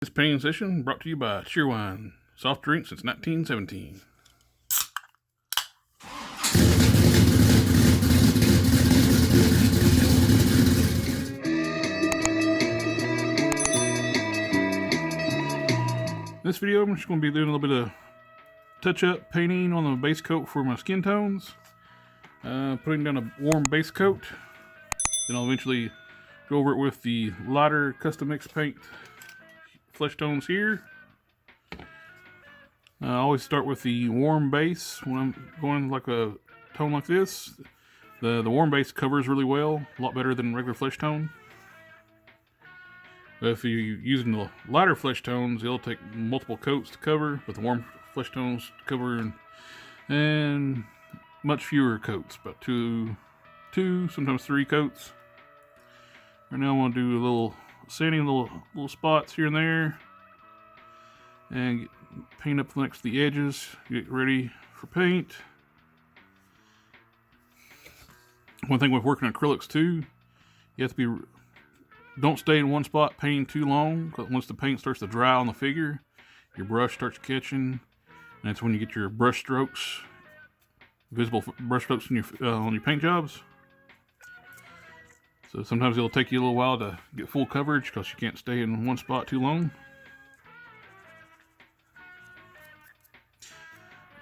This painting session brought to you by Cheerwine, soft drink since 1917. This video I'm just going to be doing a little bit of touch-up painting on the base coat for my skin tones. Putting down a warm base coat. Then I'll eventually go over it with the lighter custom mix paint flesh tones here. I always start with the warm base when I'm going like a tone like this. The warm base covers really well, a lot better than regular flesh tone. But if you're using the lighter flesh tones, it'll take multiple coats to cover, but the warm flesh tones cover and much fewer coats, about two, sometimes 3 coats. Right now I'm going to do a little sanding, little spots here and there, and paint up next to the edges. Get ready for paint. One thing with working on acrylics too, you have to be, don't stay in one spot painting too long, because once the paint starts to dry on the figure, your brush starts catching, and that's when you get your brush strokes, visible brush strokes on your paint jobs. So sometimes it'll take you a little while to get full coverage because you can't stay in one spot too long.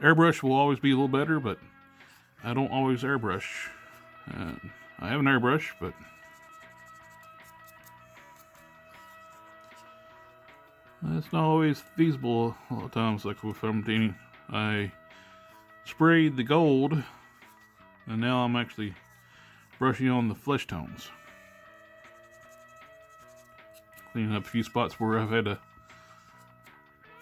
Airbrush will always be a little better, but I don't always airbrush. I have an airbrush, but it's not always feasible a lot of times. Like if I'm painting, I sprayed the gold, and now I'm actually brushing on the flesh tones. Cleaning up a few spots where I've had to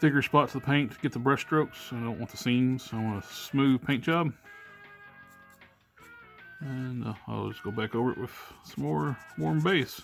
thicker spots of the paint to get the brush strokes. I don't want the seams. I want a smooth paint job. And I'll just go back over it with some more warm base.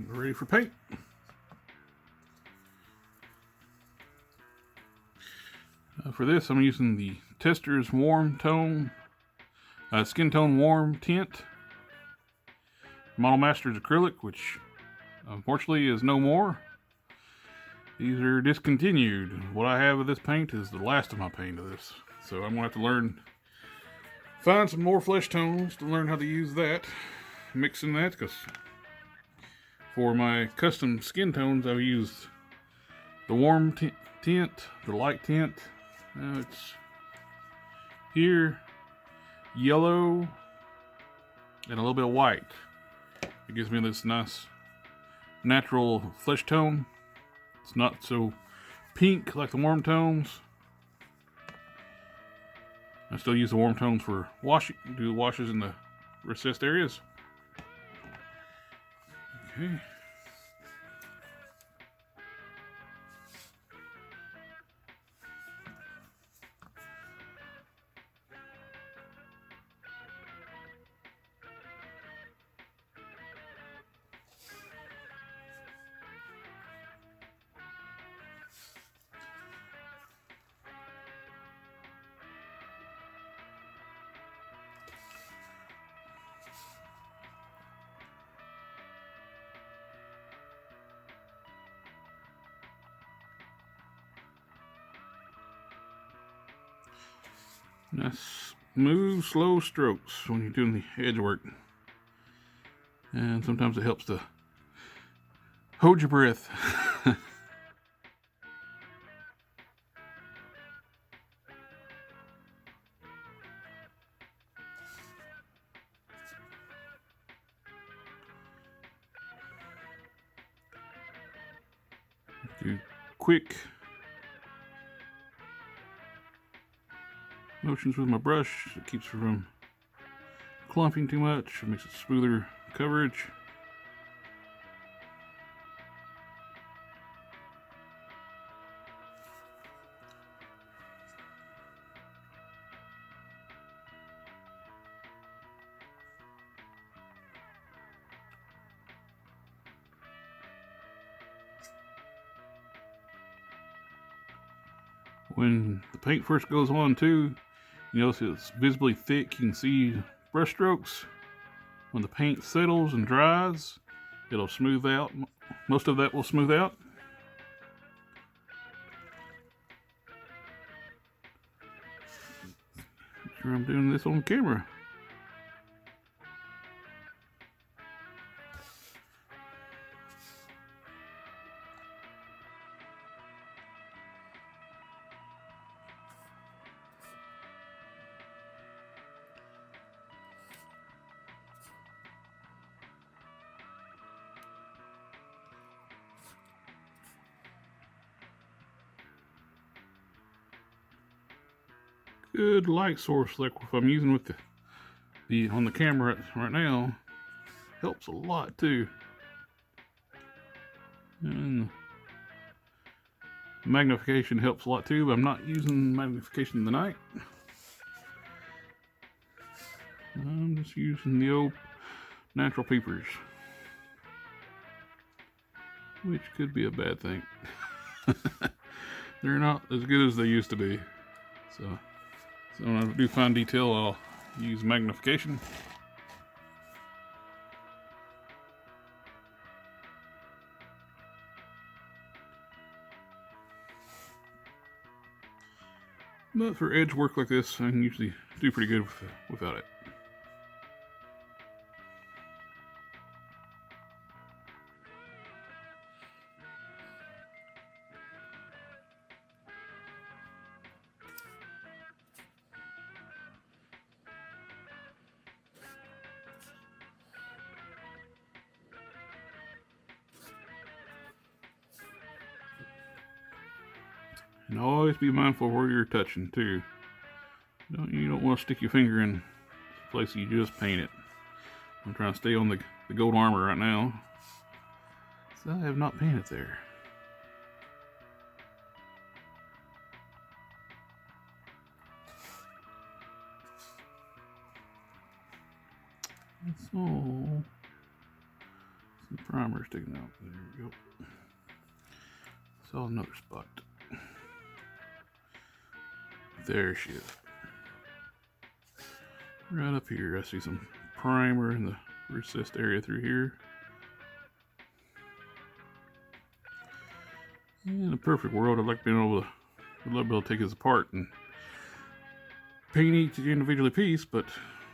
Ready for paint. For this, I'm using the Tester's Warm Tone, Skin Tone Warm Tint. Model Master's acrylic, which unfortunately is no more. These are discontinued. What I have of this paint is the last of my paint of this. So I'm going to have to find some more flesh tones to learn how to use that. Mixing that, because for my custom skin tones, I've used the warm tint, the light tint. Now it's here, yellow, and a little bit of white. It gives me this nice natural flesh tone. It's not so pink like the warm tones. I still use the warm tones for washing, do washes in the recessed areas. Okay. Nice smooth, slow strokes when you're doing the edge work. And sometimes it helps to hold your breath. Do quick motions with my brush. It keeps it from clumping too much. It makes it smoother coverage. When the paint first goes on too, you notice it's visibly thick. You can see brush strokes. When the paint settles and dries, it'll smooth out. Most of that will smooth out. Make sure I'm doing this on camera. Good light source, like if I'm using with the on the camera right now, helps a lot too. And magnification helps a lot too, but I'm not using magnification in the night. I'm just using the old natural peepers, which could be a bad thing. They're not as good as they used to be. So when I do fine detail, I'll use magnification. But for edge work like this, I can usually do pretty good without it. And always be mindful where you're touching too. You don't want to stick your finger in the place you just painted. I'm trying to stay on the gold armor right now, so I have not painted there. So some primer sticking out. There we go. Saw another spot. There she is. Right up here, I see some primer in the recessed area through here. In a perfect world, I'd like being able to, I'd love to be able to take this apart and paint each individually piece, but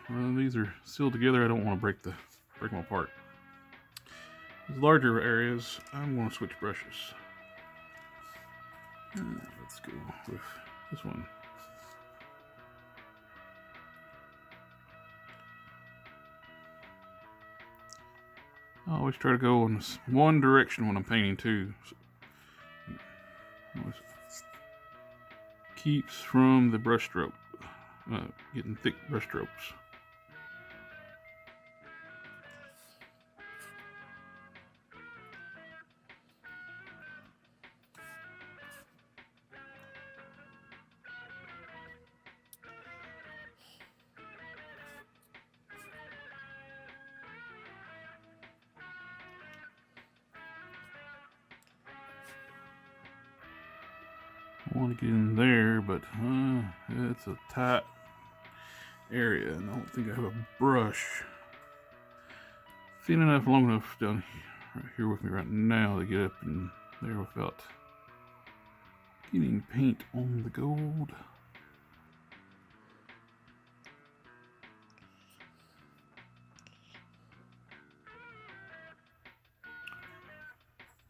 these are sealed together. I don't want to break them apart. These larger areas, I'm going to switch brushes. Let's go with this one. I always try to go in one direction when I'm painting too. Keeps from the brush stroke, getting thick brush strokes. I want to get in there, but it's a tight area, and I don't think I have a brush thin enough, long enough down right here with me right now to get up in there without getting paint on the gold.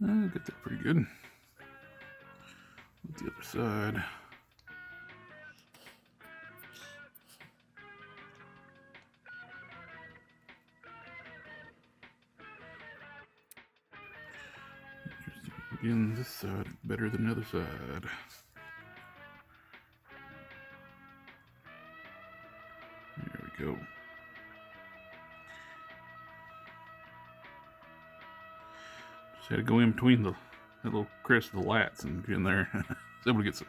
I got that pretty good. With the other side. Interesting. Again, this side better than the other side. There we go. Just had to go in between that little crest of the lats and get in there. So able to get some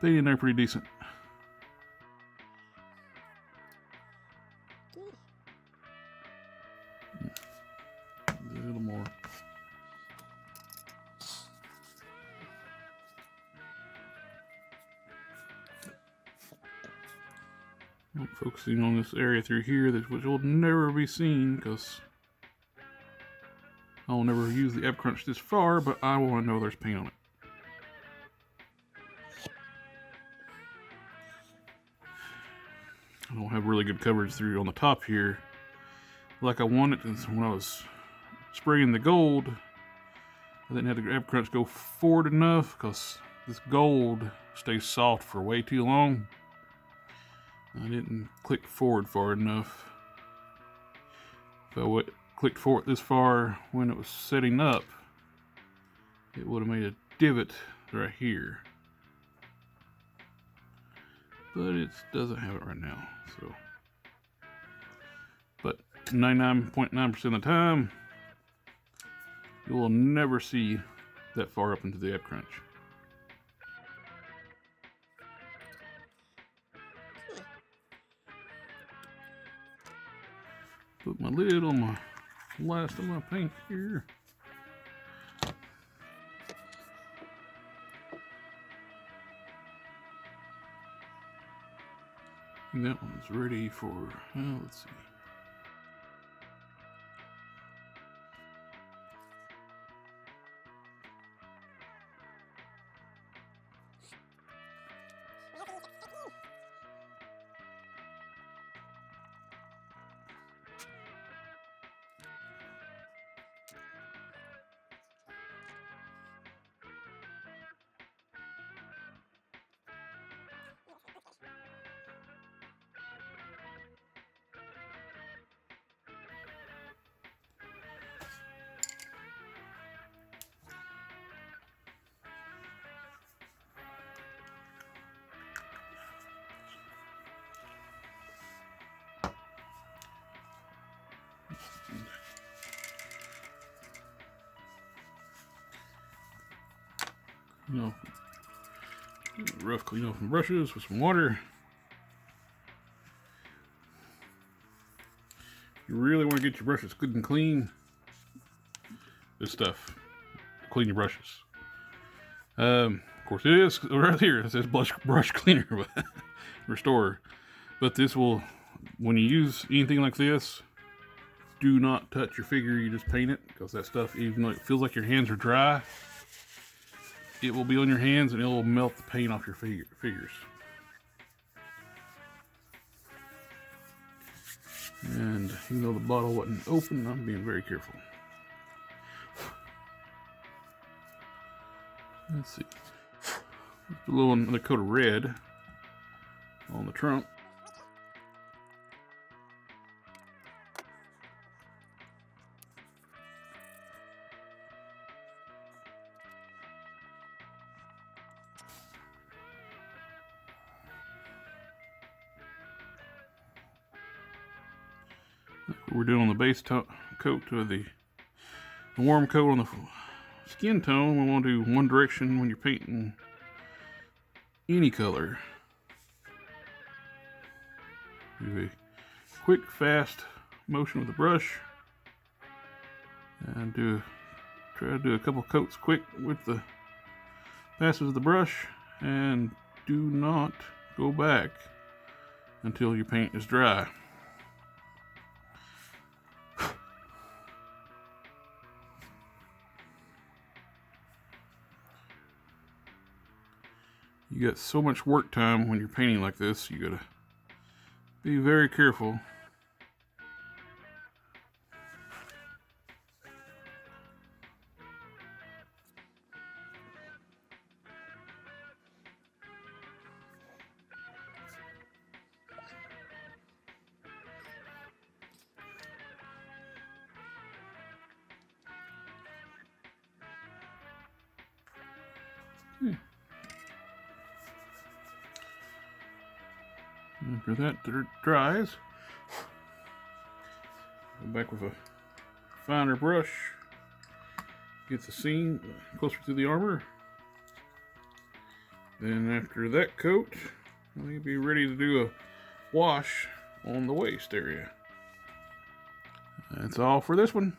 paint in there pretty decent. A little more. I'm focusing on this area through here, which will never be seen because I'll never use the F-Crunch this far, but I want to know there's paint on it. I don't have really good coverage through on the top here like I wanted. And so when I was spraying the gold, I didn't have the F-Crunch go forward enough because this gold stays soft for way too long. I didn't click forward far enough. If I clicked forward this far when it was setting up, it would have made a divot right here. But it doesn't have it right now, so. But 99.9% of the time, you will never see that far up into the F-Crunch. Put my lid on my last of my paint here. And that one's ready for, let's see. Rough clean off my brushes with some water. You really want to get your brushes good and clean. This stuff, clean your brushes. Of course, it is right here. It says brush cleaner, but restorer. But this will, when you use anything like this, do not touch your figure. You just paint it, because that stuff, even though it feels like your hands are dry, it will be on your hands and it will melt the paint off your figures. And even though the bottle wasn't open, I'm being very careful. Let's see. Let's put a little another coat of red on the trunk. What we're doing on the base coat to the warm coat on the skin tone, we want to do one direction when you're painting any color. Do a quick, fast motion with the brush, and try to do a couple coats quick with the passes of the brush, and do not go back until your paint is dry. You got so much work time when you're painting like this, you gotta be very careful. After that dries, go back with a finer brush, get the seam closer to the armor. Then after that coat, you'll be ready to do a wash on the waist area. That's all for this one.